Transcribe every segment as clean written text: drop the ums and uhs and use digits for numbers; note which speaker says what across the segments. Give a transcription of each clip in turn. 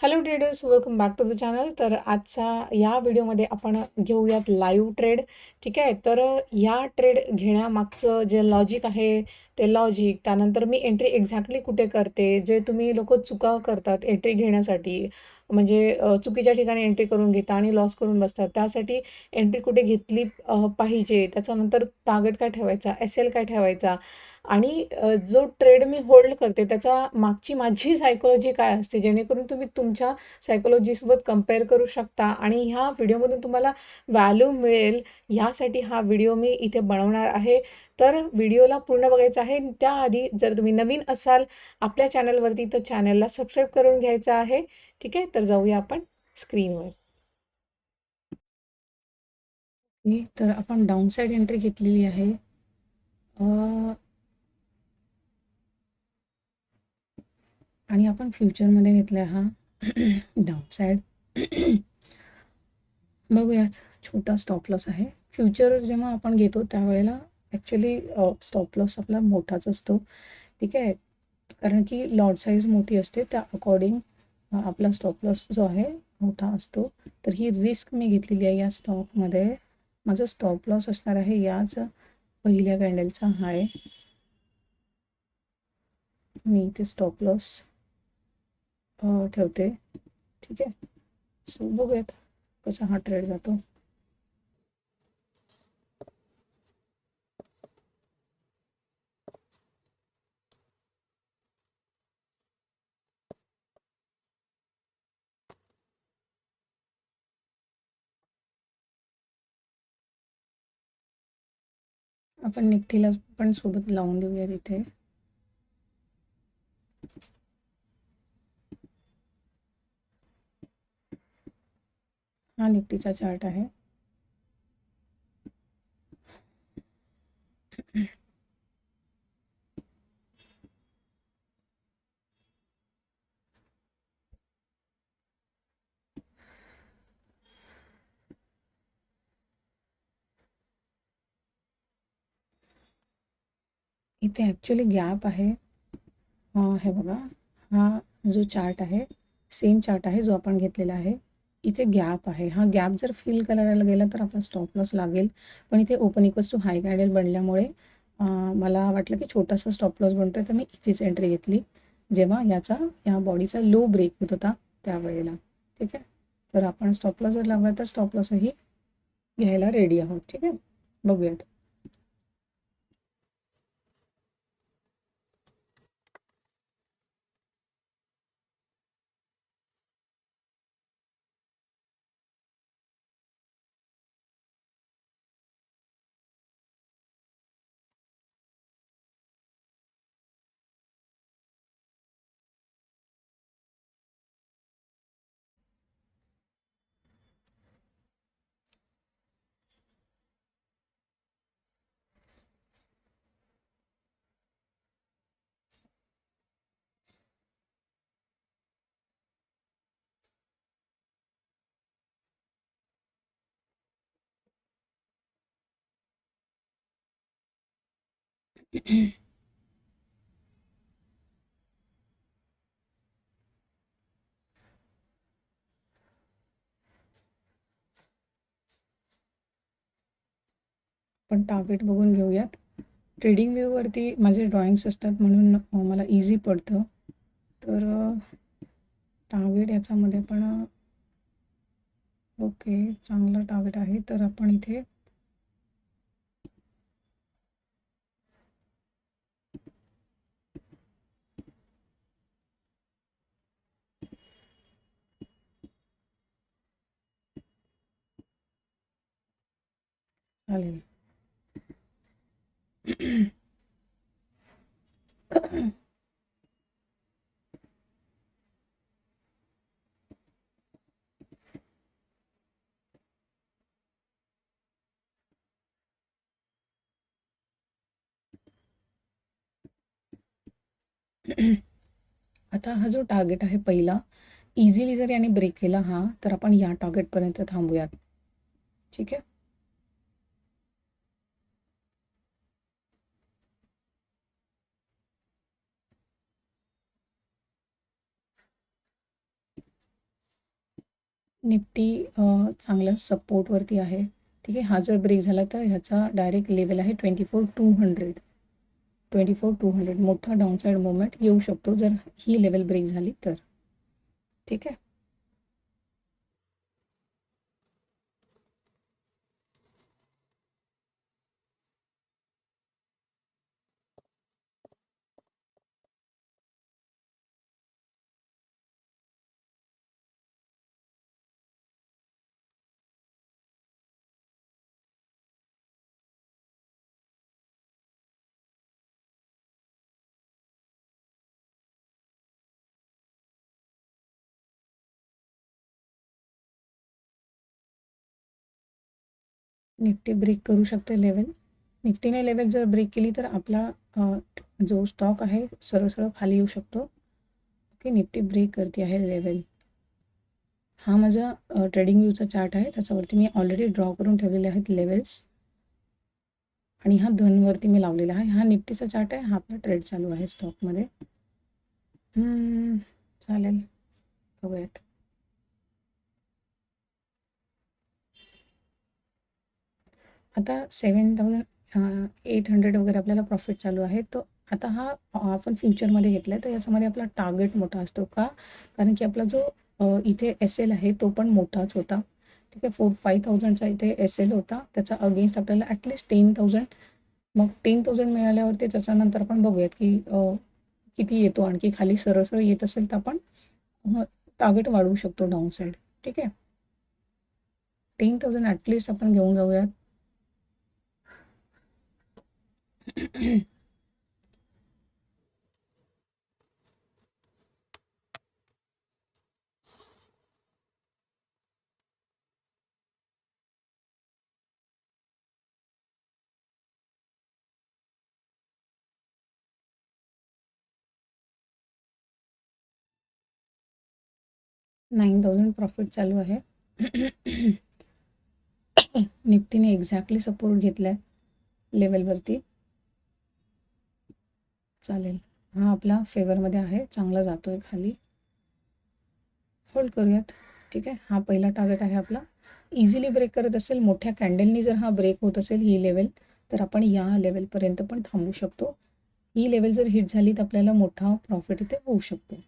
Speaker 1: Hello traders, welcome back to the channel. तर आजचा या व्हिडिओमध्ये आपण घेऊयात लाईव्ह ट्रेड. ठीक आहे. तर या ट्रेड घेण्यामागचं जे लॉजिक आहे ते लॉजिक, त्यानंतर मी एंट्री एक्झॅक्टली कुठे करते, जे तुम्ही लोक चुका करतात एंट्री घेण्यासाठी, म्हणजे चुकीच्या ठिकाणी एंट्री करून घेता आणि लॉस करून बसतात. त्यासाठी एंट्री कुठे घेतली पाहिजे, त्याच्यानंतर टार्गेट काय ठेवायचा, SL काय ठेवायचा, आणि जो ट्रेड मी होल्ड करते त्याच्या मागची माझी सायकोलॉजी काय असते, जेणेकरून तुम्ही तुमच्या सायकोलॉजीसोबत कंपेअर करू शकता आणि ह्या व्हिडिओमधून तुम्हाला व्हॅल्यू मिळेल, ह्यासाठी हा व्हिडिओ मी इथे बनवणार आहे. तर व्हिडिओला पूर्ण बघायचा आहे. त्याआधी जर तुम्ही नवीन असाल आपल्या चॅनलवरती तर चॅनलला सबस्क्राईब करून घ्यायचं आहे. ठीक आहे. तर जाऊया आपण स्क्रीनवर. तर आपण डाऊन साईड एंट्री घेतलेली आहे. आणि आपण फ्युचरमध्ये घेतला हा डाऊन साईड. बघूयात. छोटा स्टॉप लॉस आहे. फ्युचर जेव्हा आपण घेतो त्यावेळेला ॲक्च्युली स्टॉप लॉस आपला मोठाच असतो. ठीक आहे. कारण की लॉट साईज मोठी असते, त्या अकॉर्डिंग आपला स्टॉप लॉस जो आहे मोठा असतो. तर ही रिस्क मी घेतलेली आहे या स्टॉकमध्ये. माझा स्टॉप लॉस असणार आहे याच पहिल्या कॅन्डलचा हाय. मी इथे स्टॉप लॉस ठेवते. ठीक आहे. सो बघूयात कसा हा ट्रेड जातो. आपण निफ्टीला पण सोबत लावून देऊया तिथे. हा निफ्टीचा चार्ट आहे. इथे ॲक्च्युली गॅप आहे. हे बघा, हा जो चार्ट आहे सेम चार्ट आहे जो आपण घेतलेला आहे. इथे गॅप आहे. हा गॅप जर फिल करायला गेला तर आपला स्टॉप लॉस लागेल. पण इथे open equals to high candle बनल्यामुळे मला वाटलं की छोटासा स्टॉप लॉस बनतोय, तर मी इथेच एंट्री घेतली जेव्हा या बॉडीचा लो ब्रेक होत होता त्यावेळेला. ठीक आहे. तर आपण स्टॉप लॉस जर लागला तर स्टॉप लॉसही घ्यायला रेडी आहोत. ठीक आहे. बघूयात. पण टार्गेट बघून घेऊयात. ट्रेडिंग व्ह्यूवरती माझे ड्रॉइंग्स असतात म्हणून मला इझी पडतं. तर टार्गेट याच्यामध्ये पण ओके, चांगलं टार्गेट आहे. तर आपण इथे चालेल. आता हा जो टार्गेट आहे पहिला, इझिली जर याने ब्रेक केला हा, तर आपण या टार्गेटपर्यंत थांबूयात. ठीक आहे. निफ्टी चांगल्या सपोर्टवरती आहे. ठीक आहे. हा जर ब्रेक झाला तर ह्याचा डायरेक्ट लेवल आहे 24,200. 24,200 मोठा डाऊनसाईड मोमेंट येऊ शकतो जर ही लेवल ब्रेक झाली तर. ठीक आहे. निफ्टी ब्रेक करू शकते लेवल. निफ्टीने लेवल जर ब्रेक केली तर आपला जो स्टॉक आहे सरळ सरळ खाली येऊ शकतो. ओके. निफ्टी ब्रेक करते आहे लेवल. हा माझा ट्रेडिंग व्ह्यूचा चार्ट आहे. त्याच्यावरती मी ऑलरेडी ड्रॉ करून ठेवलेले आहेत लेवल्स. आणि हा धनवरती मी लावलेला आहे. हा निफ्टीचा चार्ट आहे. हा आपला ट्रेड चालू आहे स्टॉकमध्ये. चालेल, बघूयात. आता 7,800 वगैरे आपल्याला प्रॉफिट चालू आहे. तर आता हा आपण फ्युचरमध्ये घेतला आहे तर याच्यामध्ये आपला टार्गेट मोठा असतो का? कारण की आपला जो इथे एस-एल आहे तो पण मोठाच होता. ठीक आहे. 4,000-5,000चा इथे एस-एल होता. त्याचा अगेन्स्ट आपल्याला ॲटलीस्ट 10,000, मग 10,000 मिळाल्यावरती त्याच्यानंतर आपण बघूयात की किती येतो. आणखी खाली सरळ येत असेल तर आपण टार्गेट वाढवू शकतो डाऊन साईड. ठीक आहे. 10,000 ॲटलीस्ट आपण घेऊन जाऊयात. $9,000 प्रॉफिट चालू आहे. निफ्टीने एक्झॅक्टली सपोर्ट घेतला आहे लेवलवरती. चालेल. हा आपला फेवरमध्ये आहे. चांगला जातो आहे खाली. होल्ड करूयात. ठीक आहे. हा पहिला टार्गेट आहे आपला. इझिली ब्रेक करत असेल, मोठ्या कॅन्डलनी जर हा ब्रेक होत असेल ही लेवल, तर आपण या लेवलपर्यंत पण थांबू शकतो. ही लेवल जर हिट झाली तर आपल्याला मोठा प्रॉफिट इथे होऊ शकतो.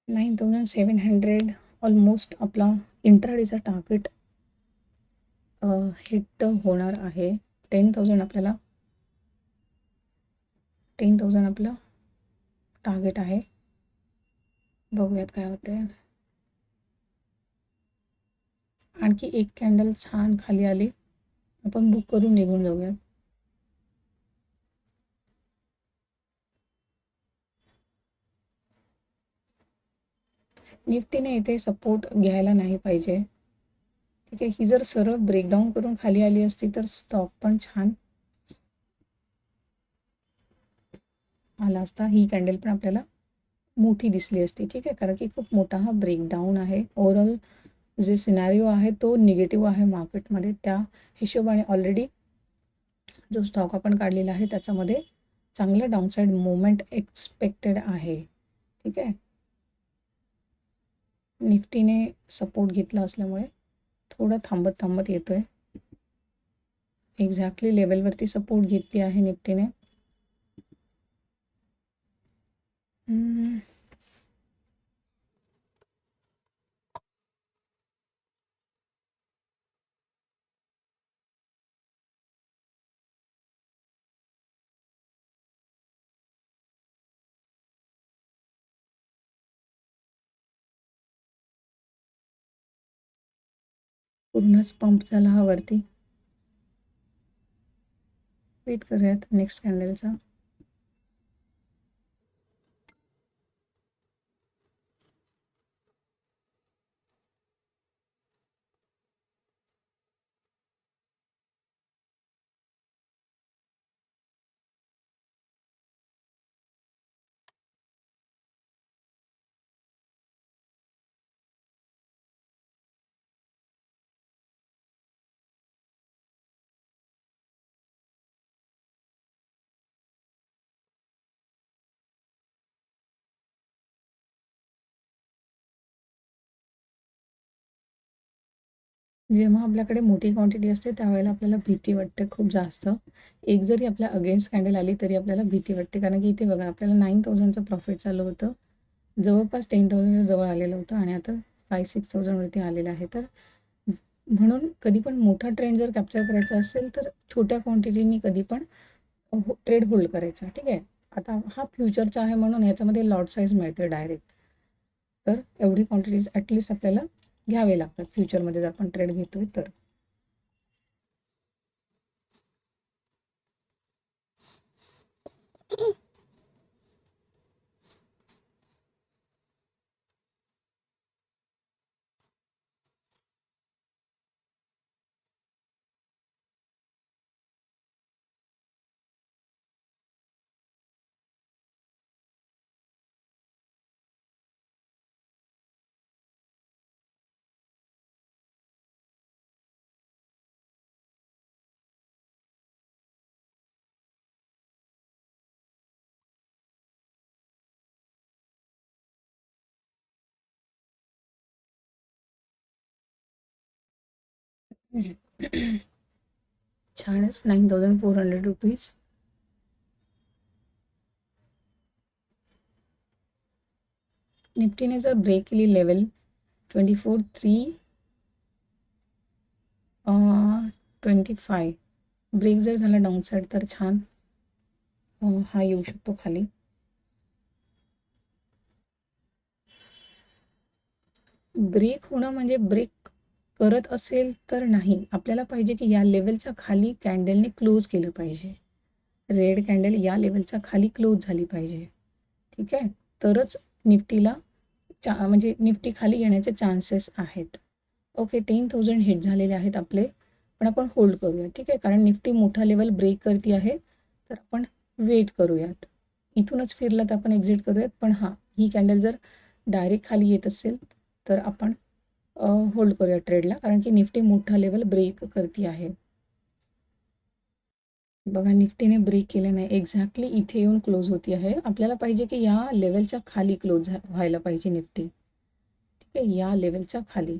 Speaker 1: $9,700 ऑलमोस्ट आपला इंट्राडेचा टार्गेट हिट होणार आहे. 10,000 आपल्याला 10,000 आपलं टार्गेट आहे. बघूयात काय होते. आणखी एक कॅन्डल छान खाली आली, आपण बुक करून निघून जाऊयात. निफ्टीने इथे सपोर्ट घ्यायला नाही पाहिजे. ठीक आहे. ही जर सरळ ब्रेकडाऊन करून खाली आली असती तर स्टॉक पण छान आला असता. ही कॅन्डल पण आपल्याला मोठी दिसली असती. ठीक आहे. कारण की खूप मोठा हा ब्रेकडाऊन आहे. ओव्हरऑल जे सिनॅरिओ आहे तो निगेटिव्ह आहे मार्केटमध्ये. त्या हिशोबाने ऑलरेडी जो स्टॉक आपण काढलेला आहे त्याच्यामध्ये चांगलं डाऊनसाईड मूवमेंट एक्सपेक्टेड आहे. ठीक आहे. निफ्टीने सपोर्ट घेतला असल्यामुळे थोडं थांबत येतो आहे. एक्झॅक्टली लेवलवरती सपोर्ट घेतली आहे निफ्टीने. पूर्णच पंप झाला हा वरती. वेट करूयात नेक्स्ट कॅन्डलचा. जेव्हा आपल्याकडे मोठी क्वांटिटी असते त्यावेळेला आपल्याला भीती वाटते खूप जास्त. एक जरी आपल्या अगेन्स्ट कॅन्डल आली तरी आपल्याला भीती वाटते. कारण की इथे बघा आपल्याला 9,000चं प्रॉफिट चालू होतं. जवळपास 10,000च्या जवळ आलेलं होतं आणि आता 5,000-6,000 वरती आलेलं आहे. तर म्हणून कधी पण मोठा ट्रेंड जर कॅप्चर करायचा असेल तर छोट्या क्वांटिटीनी कधी पण ट्रेड होल्ड करायचा. ठीक आहे. आता हा फ्युचरचा आहे म्हणून ह्याच्यामध्ये लॉट साईज मिळते डायरेक्ट. तर एवढी क्वांटिटीज ॲटलिस्ट आपल्याला घ्यावे लागतात फ्युचरमध्ये जर आपण ट्रेड घेतोय तर. छानच 9,400 रुपीज. निफ्टीने जर ब्रेक केली लेवल 24,325 ब्रेक जर झाला डाऊन साईड तर छान हा येऊ शकतो खाली. ब्रेक होणं म्हणजे ब्रेक करत असेल तर नाही, आपल्याला पाहिजे की या लेवलच्या खाली कॅन्डलने क्लोज केलं पाहिजे. रेड कॅन्डल या लेवलच्या खाली क्लोज झाली पाहिजे. ठीक आहे. तरच निफ्टीला म्हणजे निफ्टी खाली येण्याचे चान्सेस आहेत. ओके, 10,000 हिट झालेले आहेत आपले, पण आपण होल्ड करूया. ठीक आहे. कारण निफ्टी मोठा लेवल ब्रेक करते आहे तर आपण वेट करूयात. इथूनच फिरलं तर आपण एक्झिट करूयात. पण हां, ही कॅन्डल जर डायरेक्ट खाली येत असेल तर आपण होल्ड करूया ट्रेडला, कारण की निफ्टी मोठा लेवल ब्रेक करते आहे. बघा निफ्टीने ब्रेक केलं नाही, एक्झॅक्टली इथे येऊन क्लोज होती आहे. आपल्याला पाहिजे की या लेवलच्या खाली क्लोज व्हायला पाहिजे निफ्टी. ठीक आहे, या लेवलच्या खाली.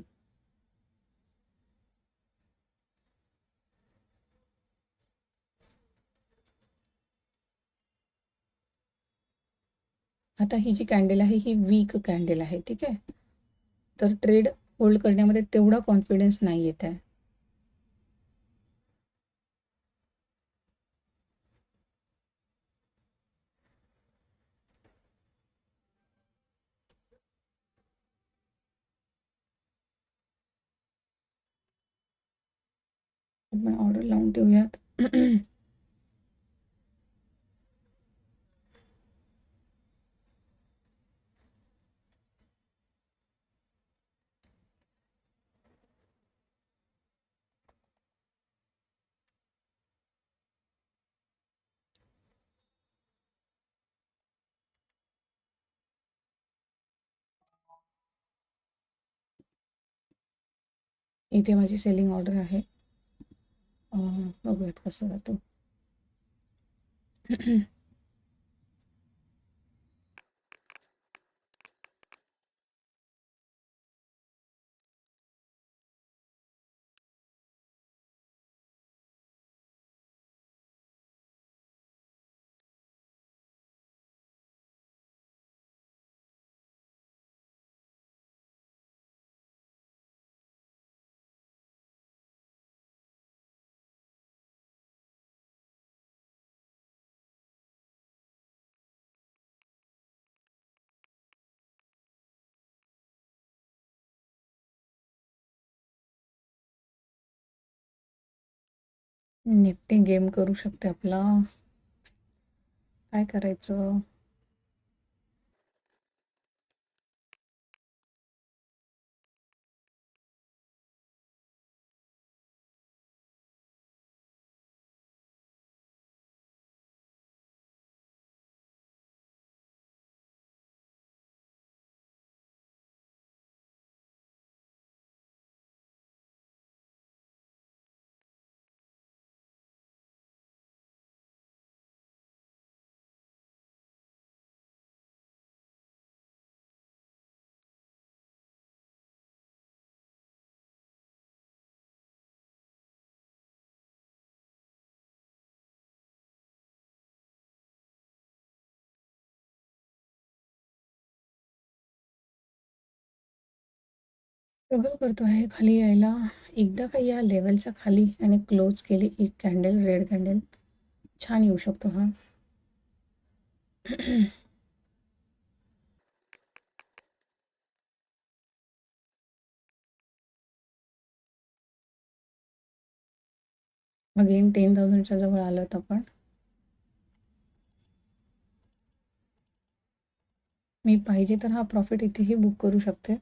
Speaker 1: आता ही जी कॅन्डल आहे ही वीक कॅन्डल आहे. ठीक आहे. तर ट्रेड होल्ड करण्यामध्ये तेवढा कॉन्फिडन्स नाही येत आहे. आपण ऑर्डर लावून ठेवूयात. इथे माझी सेलिंग ऑर्डर आहे. बघूयात कसं जातो. निफ्टी गेम करू शकते आपला. काय करायचं. स्ट्रगल करतो आहे खाली यायला. एकदा का या लेवलच्या खाली आणि क्लोज केली एक कॅन्डल, रेड कॅन्डल, छान येऊ शकतो हा. अगेन 10,000च्या जवळ आलोत आपण. मी पाहिजे तर हा प्रॉफिट इथेही बुक करू शकते.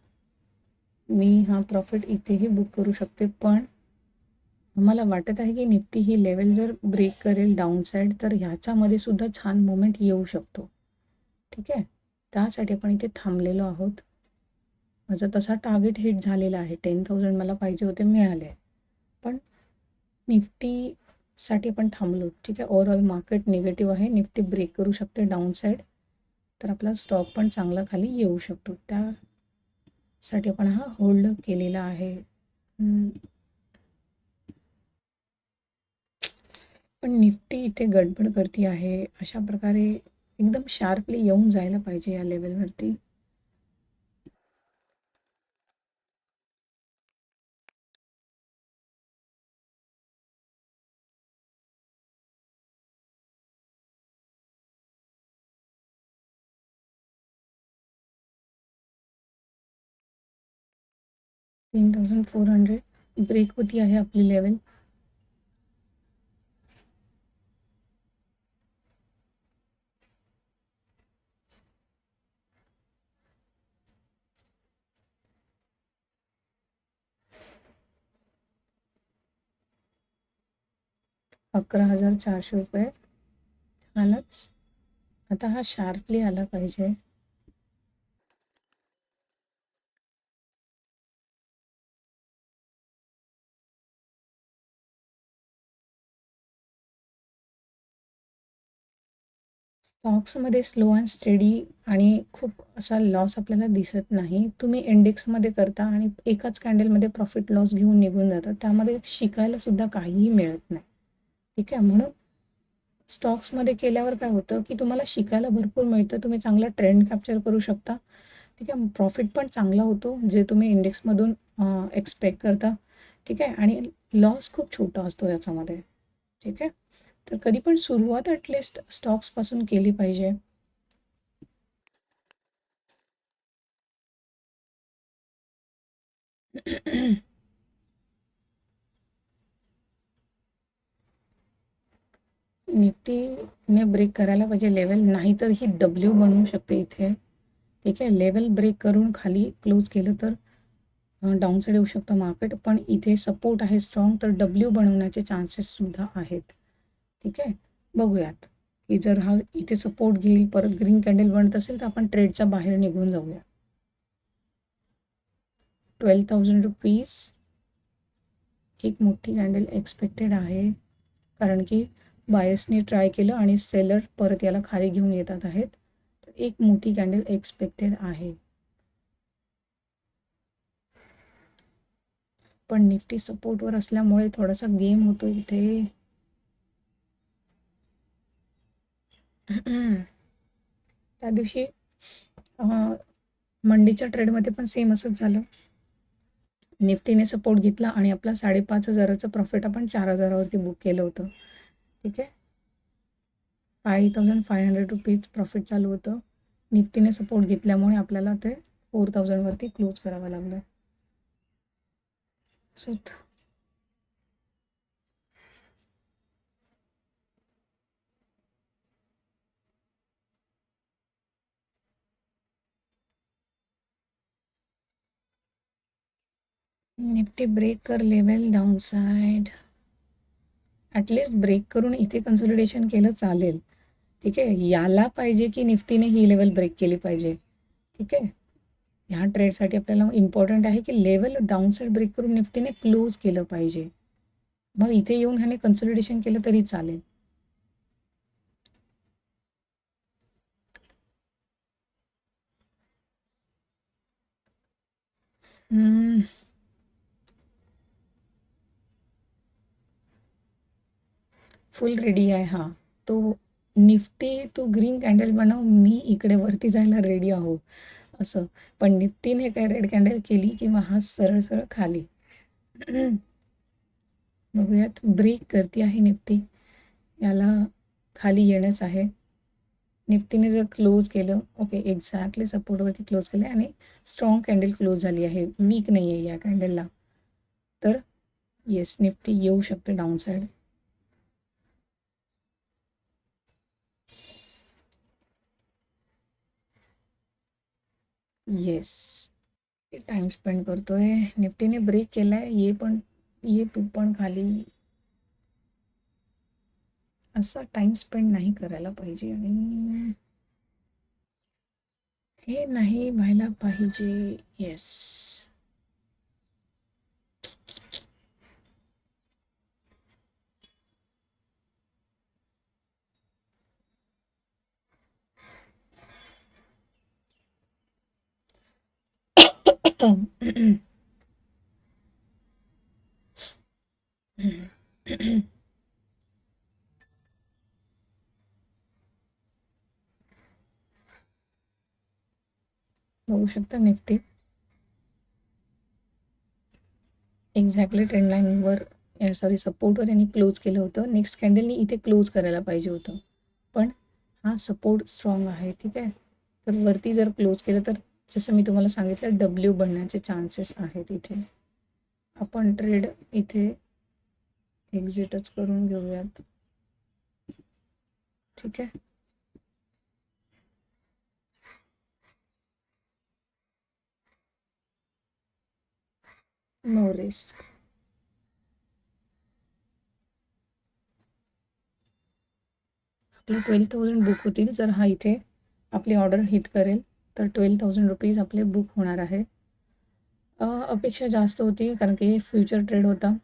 Speaker 1: बुक करू शकते, पण मला वाटत आहे की निफ्टी ही लेवल जर ब्रेक करेल डाऊन साईड, तर ह्याच्यामध्ये सुद्धा छान मोमेंट येऊ शकतो. ठीक आहे, त्यासाठी आपण इथे थांबलेलो आहोत. माझा तसा टार्गेट हिट झालेला आहे. 10,000 मला पाहिजे होते, मिळाले. पण निफ्टीसाठी आपण थांबलो. ठीक आहे, ओव्हरऑल मार्केट निगेटिव्ह आहे. निफ्टी ब्रेक करू शकते डाऊन साईड, तर आपला स्टॉक पण चांगला खाली येऊ शकतो. त्यासाठी आपण हा होल्ड केलेला आहे. पण निफ्टी इथे गडबड करती आहे. अशा प्रकारे एकदम शार्पली येऊन जायला पाहिजे या लेवलवरती. $10,400 ब्रेक होती आहे आपली लेवल. $11,400. छानच. आता हा शार्पली आला पाहिजे. स्टॉक्समध्ये स्लो अँड स्टेडी आणि खूप असा लॉस आपल्याला दिसत नाही. तुम्ही इंडेक्समध्ये करता आणि एकाच कॅन्डलमध्ये प्रॉफिट लॉस घेऊन निघून जाता. त्यामध्ये शिकायला सुद्धा काहीही मिळत नाही. ठीक आहे, म्हणून स्टॉक्समध्ये केल्यावर काय होतं की तुम्हाला शिकायला भरपूर मिळतं. तुम्ही चांगला ट्रेंड कॅप्चर करू शकता. ठीक आहे, प्रॉफिट पण चांगला होतो जे तुम्ही इंडेक्समधून एक्सपेक्ट करता. ठीक आहे, आणि लॉस खूप छोटा असतो याच्यामध्ये. ठीक आहे, तर कधी पण सुरुवात ॲटलिस्ट स्टॉक्सपासून केली पाहिजे. निफ्टीने ब्रेक करायला पाहिजे लेवल, नाहीतर ही डब्ल्यू बनवू शकते इथे. ठीक आहे, लेवल ब्रेक करून खाली क्लोज केलं तर डाऊन साईड येऊ शकतं मार्केट, पण इथे सपोर्ट आहे स्ट्रॉंग, तर डब्ल्यू बनवण्याचे चान्सेससुद्धा आहेत. ठीक आहे, बघूयात की जर हा इथे सपोर्ट घेईल, परत ग्रीन कॅन्डल बनत असेल, तर आपण ट्रेडच्या बाहेर निघून जाऊया. ₹12,000 एक मोठी कॅन्डल एक्सपेक्टेड आहे, कारण की बायसनी ट्राय केलं आणि सेलर परत याला खाली घेऊन येतात आहेत. तर एक मोठी कॅन्डल एक्सपेक्टेड आहे. पण निफ्टी सपोर्टवर असल्यामुळे थोडासा गेम होतो इथे. त्या दिवशी मंडीच्या ट्रेडमध्ये पण सेम असंच झालं. निफ्टीने सपोर्ट घेतला आणि आपला 5,500चं प्रॉफिट आपण 4,000वरती बुक केलं होतं. ठीक आहे, ₹5,500 प्रॉफिट चालू होतं. निफ्टीने सपोर्ट घेतल्यामुळे आपल्याला ते 4,000वरती क्लोज करावं लागलं. सो निफ्टी ब्रेक कर level down side, at least break करून इथे कन्सॉलिडेशन केलं चालेल. ठीक आहे, याला पाहिजे की निफ्टीने ही लेवल ब्रेक केली पाहिजे. ठीक आहे, ह्या ट्रेडसाठी आपल्याला इम्पॉर्टंट आहे की लेवल डाऊन साईड ब्रेक करून निफ्टीने क्लोज केलं पाहिजे. मग इथे येऊन ह्याने कन्सॉलिडेशन केलं तरी चालेल. फुल रेडी आहे हा. तो निफ्टी तू ग्रीन कॅन्डल बनव, मी इकडे वरती जायला रेडी आहो. असं. पण निफ्टीने काय रेड कॅन्डल केली किंवा हा सरळ सरळ खाली. बघूयात, ब्रेक करते आहे निफ्टी, याला खाली येणंच आहे. निफ्टीने जर क्लोज केलं, ओके, एक्झॅक्टली सपोर्टवरती क्लोज केलं आणि स्ट्रॉंग कॅन्डल क्लोज झाली आहे, वीक नाही आहे या कॅन्डलला. तर येस, निफ्टी येऊ शकते down side. Yes, time spend करतोय. निफ्टीने ब्रेक केलाय, ये तू पण खाली. असा टाइम स्पेंड नाही करायला पाहिजे आणि हे नाही व्हायला पाहिजे. येस. बघू शकता निफ्टी एक्झॅक्टली ट्रेंड लाईनवर, सॉरी सपोर्टवर यांनी क्लोज केलं होतं. नेक्स्ट कॅन्डलनी इथे क्लोज करायला पाहिजे होतं, पण हा सपोर्ट स्ट्रॉंग आहे. ठीक आहे, तर वरती जर क्लोज केलं तर जसं मी तुम्हाला सांगितलं डब्ल्यू बनण्याचे चान्सेस आहेत इथे. आपण ट्रेड इथे एक्झिटच करून घेऊयात. ठीक आहे, नो रिस्क. आपले 12,000 बुक होतील जर हा इथे आपली ऑर्डर हिट करेल तर 12,000 रुपीज आपले बुक होणार आहे. अपेक्षा जास्त होती कारण की फ्युचर ट्रेड होता.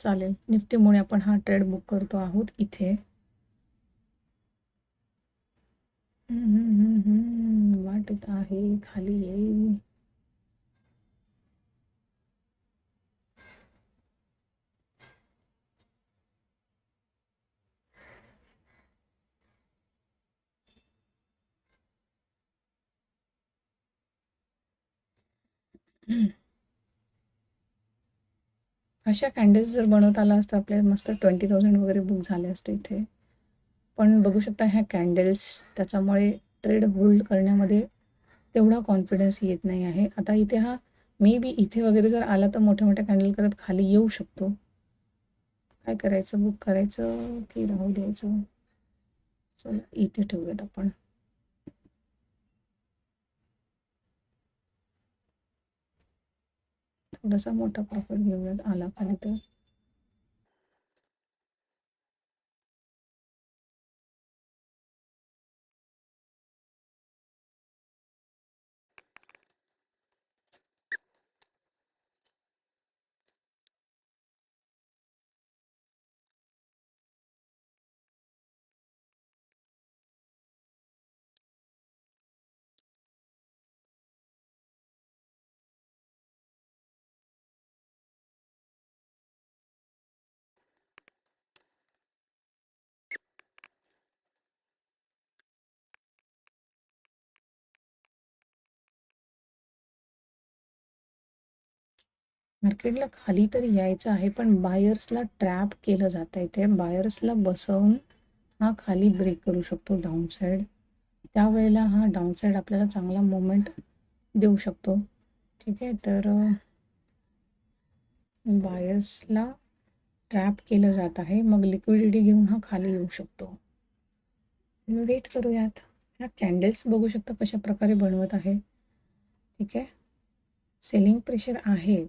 Speaker 1: चालेल, निफ्टीमुळे आपण हा ट्रेड बुक करतो आहोत इथे. वाटत आहे खाली येईल. अशा कॅन्डल्स जर बनवता आला असतं आपल्या मस्त 20,000 वगैरे बुक झाले असते इथे. पण बघू शकता ह्या कॅन्डल्स, त्याच्यामुळे ट्रेड होल्ड करण्यामध्ये तेवढा कॉन्फिडन्स येत नाही आहे. आता इथे हा मे बी इथे वगैरे जर आला तर मोठ्या मोठ्या कॅन्डल करत खाली येऊ शकतो. काय करायचं, बुक करायचं की राहू द्यायचं? चला इथे ठेवूयात आपण. थोडासा मोठा प्रॉफिट घेऊयात आला खाली तर. मार्केटला खाली तरी यायचं आहे पण बायर्सला ट्रॅप केलं जातं इथे. बायर्सला बसवून हा खाली ब्रेक करू शकतो डाऊन साईड. त्यावेळेला हा डाऊन साईड आपल्याला चांगला मोमेंट देऊ शकतो. ठीक आहे, तर बायर्सला ट्रॅप केलं जात आहे, मग लिक्विडिटी घेऊन हा खाली येऊ शकतो. वेट करूयात. ह्या कॅन्डल्स बघू शकता कशा प्रकारे बनवत आहे. ठीक आहे, सेलिंग प्रेशर आहे.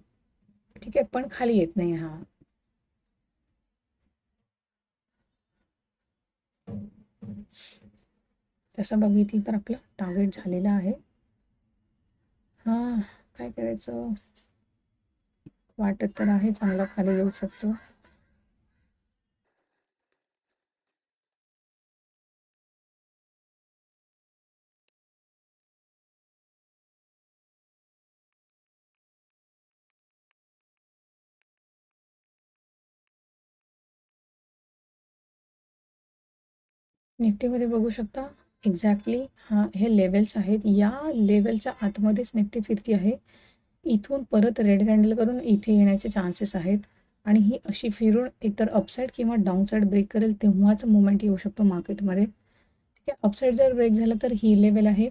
Speaker 1: ठीक आहे, पण खाली येत नाही हा. तसं बघितलं तर आपलं टार्गेट झालेलं आहे. हां, काय करायचं, वाटत तर आहे चांगला खाली येऊ शकतो. निफ्टीमध्ये बघू शकता एक्झॅक्टली हे लेव्हल्स आहेत. या लेव्हलच्या आतमध्येच निफ्टी फिरती आहे. इथून परत रेड कॅन्डल करून इथे येण्याचे चान्सेस आहेत आणि ही अशी फिरून एकतर अपसाईड किंवा डाऊनसाईड ब्रेक करेल तेव्हाच मुवमेंट येऊ शकतो मार्केटमध्ये. ठीक आहे. अपसाईड जर ब्रेक झाला तर ही लेवल आहे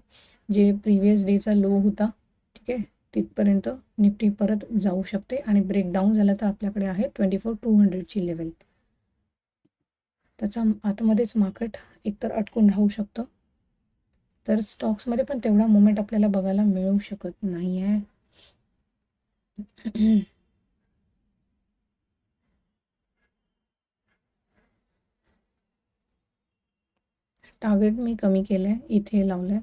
Speaker 1: जे प्रिव्हियस डेचा लो होता. ठीक आहे. तिथपर्यंत निफ्टी परत जाऊ शकते आणि ब्रेकडाऊन झाला तर आपल्याकडे आहे 24,200ची लेवल. त्याच्या आतमध्येच मार्केट एकतर अटकून राहू शकतं. तर स्टॉक्समध्ये पण तेवढा मुवमेंट आपल्याला बघायला मिळू शकत नाही आहे. टार्गेट मी कमी केलं आहे, इथे लावलं आहे.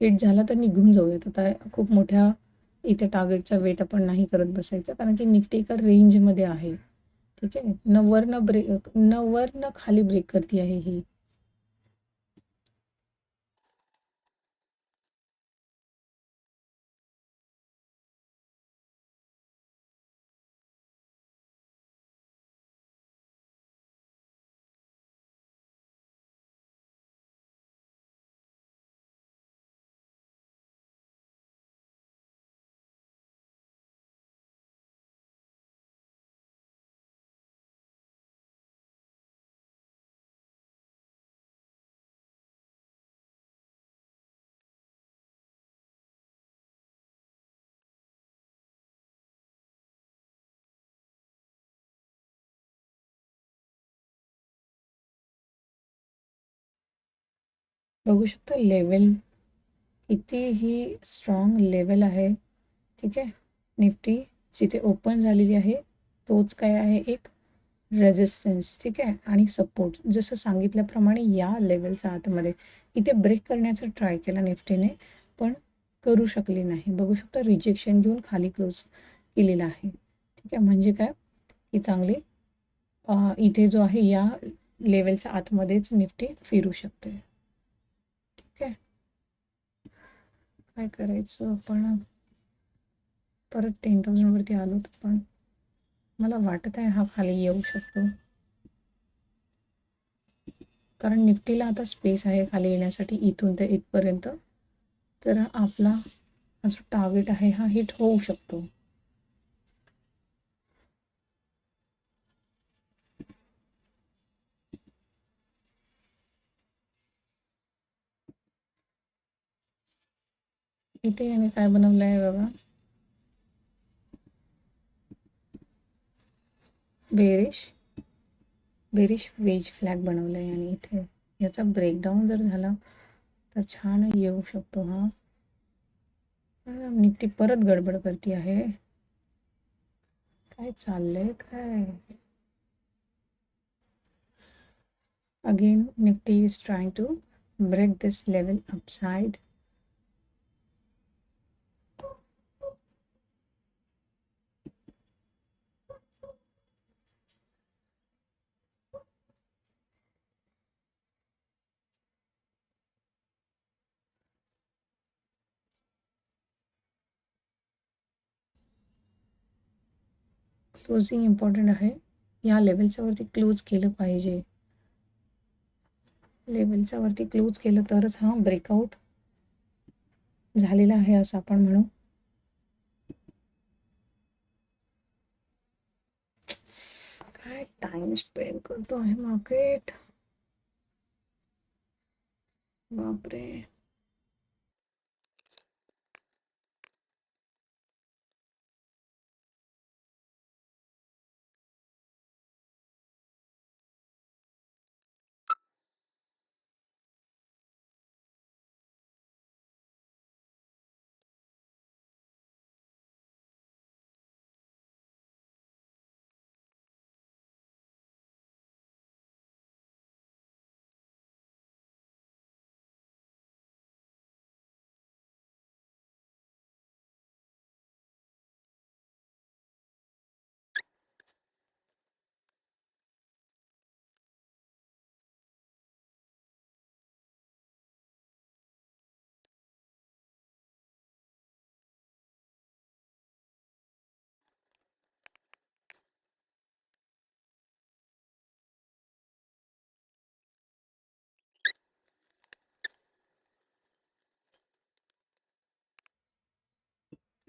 Speaker 1: हिट झाला तर निघून जाऊयात. आता खूप मोठ्या इथे टार्गेटचा वेट आपण नाही करत बसायचं, कारण की निफ्टी एका रेंजमध्ये आहे. ठीक आहे. न वरनं खाली ब्रेक करते आहे ही. बघू शकता लेवल कितीही स्ट्रॉंग लेवल आहे. ठीक आहे. निफ्टी जिथे ओपन झालेली आहे तोच काय आहे, एक रेजिस्टन्स. ठीक आहे. आणि सपोर्ट जसं सांगितल्याप्रमाणे या लेवलच्या आतमध्ये इथे ब्रेक करण्याचा ट्राय केला निफ्टीने, पण करू शकली नाही. बघू शकता रिजेक्शन घेऊन खाली क्लोज केलेला आहे. ठीक आहे. म्हणजे काय की चांगली इथे जो आहे या लेवलच्या आतमध्येच निफ्टी फिरू शकते. ठीक आहे. काय करायचं आपण, परत 10,000 वरती आलो तर पण मला वाटत आहे हा खाली येऊ शकतो, कारण निफ्टीला आता स्पेस आहे खाली येण्यासाठी इथून ते इथपर्यंत. तर आपला हा जो टार्गेट आहे हा हिट होऊ शकतो. इथे याने काय बनवलं आहे बघा, बेरिश बेरिश वेज फ्लॅग बनवलं आहे आणि इथे याचा ब्रेकडाऊन जर झाला तर छान येऊ शकतो हा. निफ्टी परत गडबड करते आहे. काय चाललंय काय. Again, Nifty is trying to break this level upside. Closing important आहे. या लेवलच्या वरती क्लोज केलं पाहिजे. लेवलच्या वरती क्लोज केलं तरच हा ब्रेकआउट झालेला आहे असं आपण म्हणू. काय टाइम स्पेंड करतो आहे मार्केट, बापरे.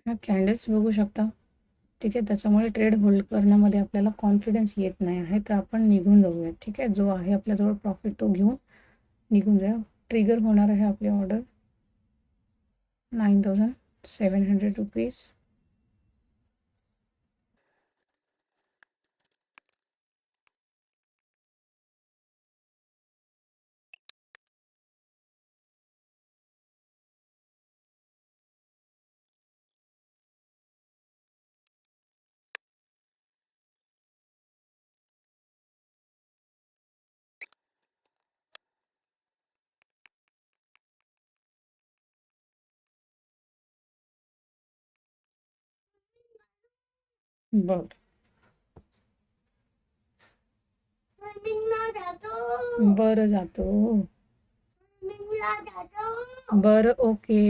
Speaker 1: ह्या कॅन्डल्स बघू शकता. ठीक आहे, त्याच्यामुळे ट्रेड होल्ड करण्यामध्ये आपल्याला कॉन्फिडन्स येत नाही आहे, तर आपण निघून जाऊयात. ठीक आहे, जो आहे आपल्याजवळ प्रॉफिट तो घेऊन निघून जाऊ. ट्रिगर होणार आहे आपली ऑर्डर 9700 रुपीज. बरं बरं जातो. बरं, ओके.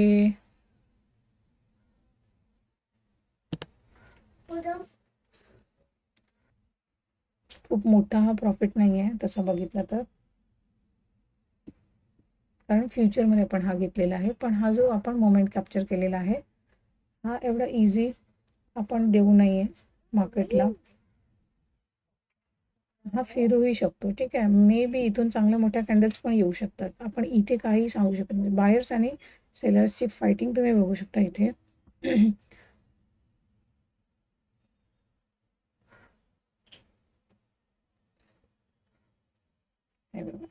Speaker 1: खूप मोठा हा प्रॉफिट नाही आहे तसा बघितला तर, कारण फ्युचरमध्ये आपण हा घेतलेला आहे. पण हा जो आपण मोमेंट कॅप्चर केलेला आहे हा एवढा इझी आपण देऊ नये मार्केटला. हा फिरूही शकतो. ठीक आहे, मे बी इथून चांगल्या मोठ्या कॅन्डल्स पण येऊ शकतात. आपण इथे काही सांगू शकत नाही. बायर्स आणि सेलर्सची फायटिंग तुम्ही बघू शकता इथे.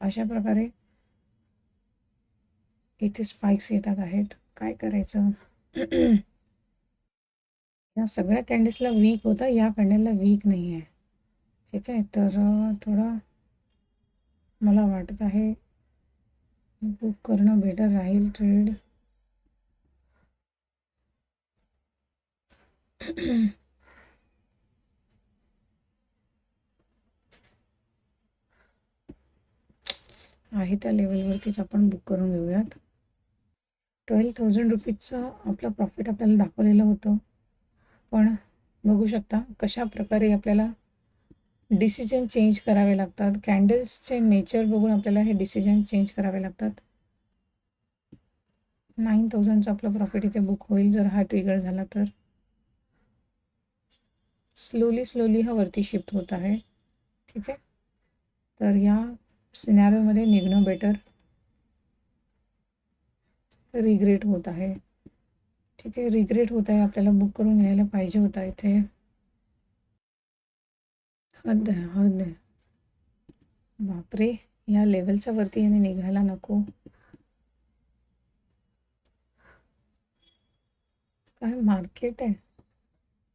Speaker 1: अशा प्रकारे इथे स्पाइक्स येतात आहेत. काय करायचं? या सगळ्या कॅन्डल्सला वीक होता, या कॅन्डलला वीक नाही आहे. ठीक आहे, तर थोडा मला वाटत आहे बुक करणं बेटर राहील ट्रेड. आहे त्या लेवलवरतीच आपण बुक करून घेऊयात. 12,000 रुपीजचं आपलं प्रॉफिट आपल्याला दाखवलेलं होतं. पण बघू शकता कशा प्रकारे आपल्याला डिसिजन चेंज करावे लागतात. कॅन्डल्सचे नेचर बघून आपल्याला हे डिसिजन चेंज करावे लागतात. 9,000चं आपलं प्रॉफिट इथे बुक होईल जर हा ट्रिगर झाला तर. स्लोली हा वरती शिफ्ट होत आहे. ठीक आहे, तर या सिनॅरिओमध्ये निघणं बेटर. रिग्रेट होत आहे. ठीक आहे, रिग्रेट होत आहे. आपल्याला बुक करून घ्यायला पाहिजे होता इथे. हद आहे. बापरे, या लेवलच्या वरती याने निघायला नको. काय मार्केट आहे,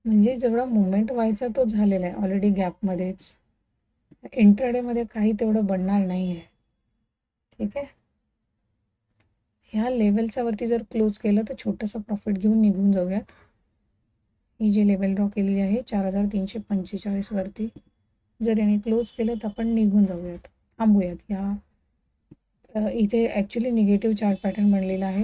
Speaker 1: म्हणजे जेवढा मुवमेंट व्हायचा तो झालेला आहे ऑलरेडी गॅपमध्येच. इंट्राडेमध्ये काही तेवढं बनणार नाही आहे. ठीक आहे, ह्या लेवलच्या वरती जर क्लोज केलं तर छोटंसं प्रॉफिट घेऊन निघून जाऊयात. ही जी लेवल ड्रॉ केलेली आहे 4,345 वरती, जर याने क्लोज केलं तर आपण निघून जाऊयात, थांबूयात. इथे ॲक्च्युली निगेटिव्ह चार्ट पॅटर्न बनलेला आहे.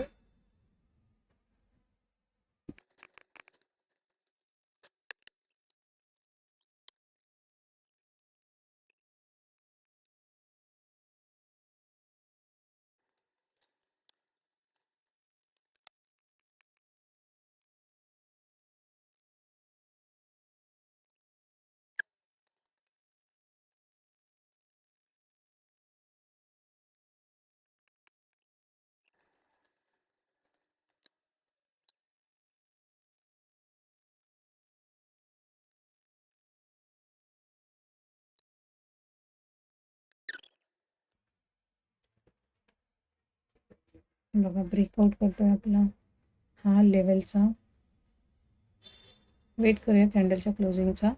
Speaker 1: बघा ब्रेकआउट करतोय आपला हा लेवलचा. वेट करूया कॅन्डलच्या क्लोजिंगचा.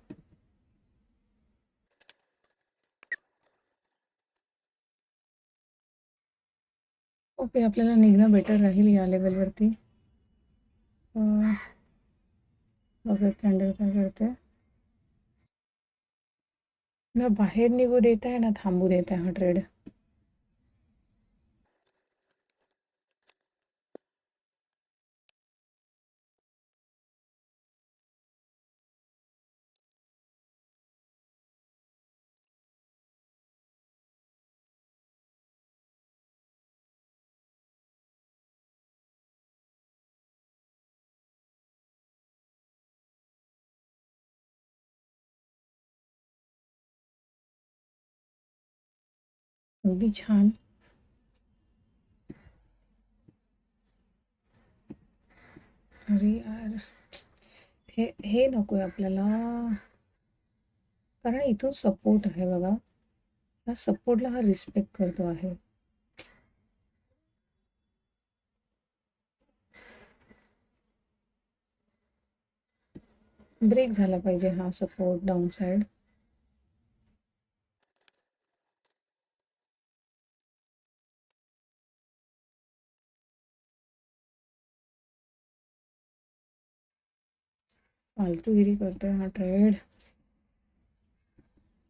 Speaker 1: ओके, आपल्याला निघणं बेटर राहील या लेवलवरती. बघा कॅन्डल काय करते. ना बाहेर निघू देत आहे ना थांबू देत आहे हा ट्रेड. अगदी छान. अरे यार, हे हे नको आहे आपल्याला, कारण इथून सपोर्ट आहे बघा. या सपोर्टला हा रिस्पेक्ट करतो आहे. ब्रेक झाला पाहिजे हा सपोर्ट डाऊन साइड. फालतूगिरी करतोय हा ट्रेड.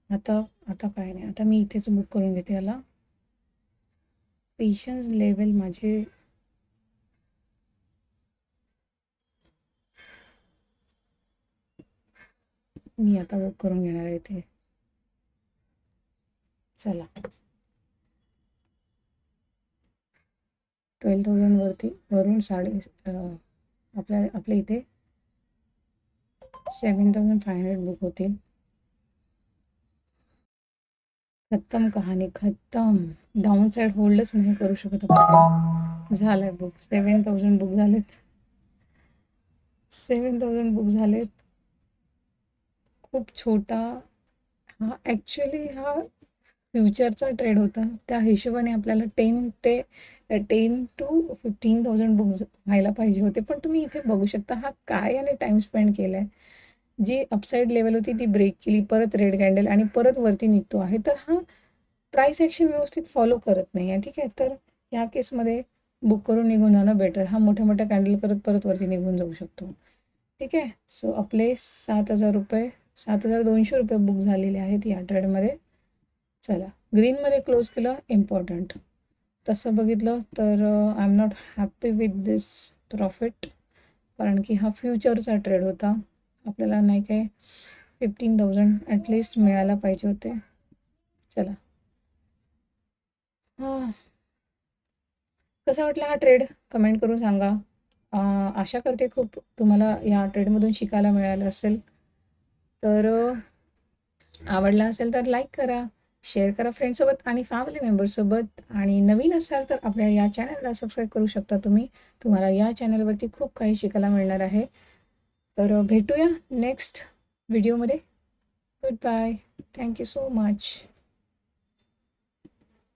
Speaker 1: आता आता काय नाही, आता मी इथेच बुक करून घेते याला. पेशन्स लेवल माझे मी आता बुक करून घेणार आहे इथे. चला, 12,000 वरती वरून आपल्या इथे 7,500 बुक होतील. खत्म कहाणी, खत्म. डाऊन साइड होल्डच नाही करू शकत आपण. झालंय बुक, 7,000 बुक झालेत. 7,000 बुक झालेत. खूप छोटा हा, ॲक्च्युली हा फ्युचरचा ट्रेड होता. त्या हिशोबाने आपल्याला 10 to 15,000 बुक व्हायला पाहिजे होते. पण तुम्ही इथे बघू शकता हा काय याने टाइम स्पेंड केलाय. जी अपसाईड लेवल होती ती ब्रेक केली, परत रेड कॅन्डल आणि परत वरती निघतो आहे. तर हा प्राइस ॲक्शन व्यवस्थित फॉलो करत नाही आहे. ठीक आहे, तर या केसमध्ये बुक करून निघून जाणं बेटर. हा मोठ्या मोठ्या कॅन्डल करत परत वरती निघून जाऊ शकतो. ठीक आहे, सो आपले 7,000 रुपये, 7,200 रुपये बुक झालेले आहेत या ट्रेडमध्ये. चला, ग्रीनमध्ये क्लोज केलं, इम्पॉर्टंट. तसं बघितलं तर I am not happy with this profit, कारण की हा फ्युचरचा ट्रेड होता. आपल्याला नाही काय 15,000 ॲटलिस्ट मिळायला पाहिजे होते. चला, हां, कसा वाटला हा ट्रेड कमेंट करून सांगा. आशा करते खूप तुम्हाला या ट्रेडमधून शिकायला मिळालं असेल. तर आवडला असेल तर लाईक करा, शेअर करा फ्रेंड्ससोबत आणि फॅमिली मेंबर्ससोबत. आणि नवीन असाल तर आपल्या या चॅनलला सबस्क्राईब करू शकता तुम्ही. तुम्हाला या चॅनलवरती खूप काही शिकायला मिळणार आहे. तर भेटूया नेक्स्ट व्हिडिओमध्ये. Good bye. Thank you so much.